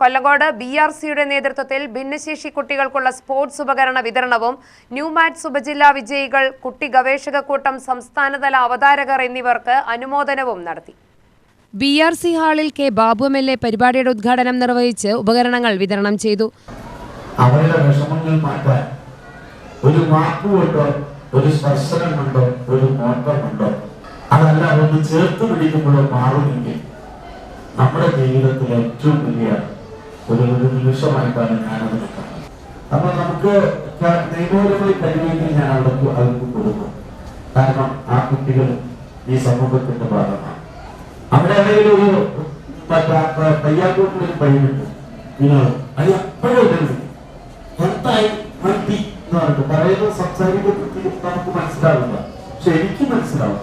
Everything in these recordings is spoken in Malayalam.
കൊല്ലങ്കോട് BRCയുടെ നേതൃത്വത്തിൽ ഭിന്നശേഷി കുട്ടികൾക്കുള്ള സ്പോർട്സ് ഉപകരണ വിതരണവും ന്യൂമാറ്റ്സ് ഉപജില്ലാ വിജയികൾ, കുട്ടി ഗവേഷകക്കൂട്ടം, സംസ്ഥാനതല അവതാരകർ എന്നിവർക്ക് അനുമോദനവും നടത്തി. BRC ഹാളിൽ കെ. ബാബു MLA പരിപാടിയുടെ ഉദ്ഘാടനം നിർവഹിച്ച് ഉപകരണങ്ങൾ വിതരണം ചെയ്തു. അവരുടെ വിഷമങ്ങൾ മാറ്റാൻ ഒരു വാക്കുകൊണ്ടോ ഒരു സ്പർശനം കൊണ്ടോ ഒരു നോട്ടം കൊണ്ടോ അതല്ല ഒന്ന് ചേർത്ത് പിടിക്കുമ്പോഴോ മാറുമെങ്കിൽ നമ്മുടെ ജീവിതത്തിലെ ഏറ്റവും വലിയ ഒരു നിമിഷമായിട്ടാണ് ഞാനത് നിൽക്കുന്നത്. അപ്പൊ നമുക്ക് നിയമപരമായി കഴിയുമെങ്കിൽ ഞാൻ അവർക്ക് കൊടുക്കും. കാരണം ആ കുട്ടികൾ ഈ സമൂഹത്തിന്റെ ഭാഗമാണ്. അവിടെ അല്ലെങ്കിൽ ഒരു പയ്യാക്കോട്ടിലൊരു പയ്യനുണ്ട്, അത് എപ്പോഴും എന്തായി മതി എന്ന് പറഞ്ഞിട്ട് പറയുന്നത് സംസാരിക്കുന്ന നമുക്ക് മനസ്സിലാവില്ല. പക്ഷെ എനിക്ക് മനസ്സിലാവും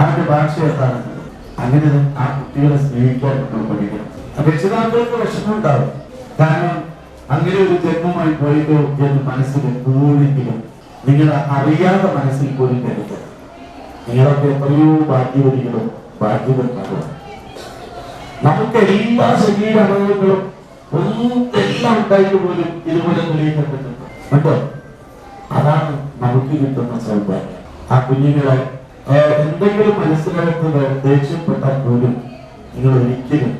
അവന്റെ ഭാഷ എന്താണെന്ന്. അങ്ങനെ ആ കുട്ടികളെ സ്നേഹിക്കാൻ നമ്മൾ പഠിക്കണം. രക്ഷിതാക്കൾക്ക് വിഷമം ഉണ്ടാവും. കാരണം അങ്ങനെ ഒരു ജന്മമായി പോയതോ എന്ന് മനസ്സിൽ എപ്പോഴെങ്കിലും നിങ്ങൾ അറിയാതെ മനസ്സിൽ പോലും കരുതണം. നിങ്ങളൊക്കെ എത്രയോ ഭാഗ്യവതികളും ഭാഗ്യവന്മാരും. നമുക്ക് എല്ലാ ശരീര അവയവങ്ങളും എല്ലാം ഉണ്ടായിട്ട് പോലും ഇതുപോലെ തെളിയിക്കാൻ പറ്റുന്നു കേട്ടോ. അതാണ് നമുക്ക് കിട്ടുന്ന സൗഭാഗ്യം. ആ കുഞ്ഞുങ്ങളെ എന്തെങ്കിലും മനസ്സിനകത്ത് ദേഷ്യപ്പെട്ടാൽ പോലും നിങ്ങൾ ഒരിക്കലും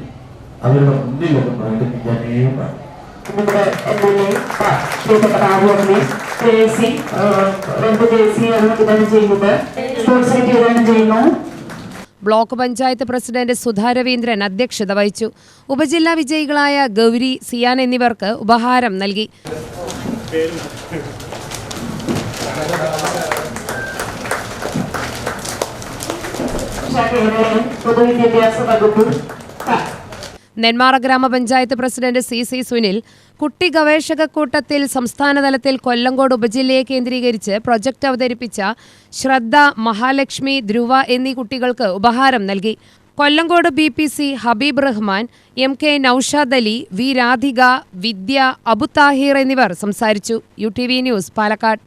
അവരുടെ മുന്നിലൊന്നും പ്രകടിപ്പിക്കാനേ പാടില്ല. നമ്മുടെ ബ്ലോക്ക് പഞ്ചായത്ത് പ്രസിഡന്റ് സുധാ രവീന്ദ്രൻ അധ്യക്ഷത വഹിച്ചു. ഉപജില്ലാ വിജയികളായ ഗൗരി, സിയാൻ എന്നിവർക്ക് ഉപഹാരം നൽകി. നെന്മാറ ഗ്രാമപഞ്ചായത്ത് പ്രസിഡന്റ് CC സുനിൽ, കുട്ടി ഗവേഷകക്കൂട്ടത്തിൽ സംസ്ഥാനതലത്തിൽ കൊല്ലങ്കോട് ഉപജില്ലയെ കേന്ദ്രീകരിച്ച് പ്രൊജക്ട് അവതരിപ്പിച്ച ശ്രദ്ധ, മഹാലക്ഷ്മി, ധ്രുവ എന്നീ കുട്ടികൾക്ക് ഉപഹാരം നൽകി. Kollengode BPC Habib Rahman, MK Naushad Ali, V Radhika, വിദ്യ, അബു താഹിർ എന്നിവർ സംസാരിച്ചു. UTV news, Palakkad.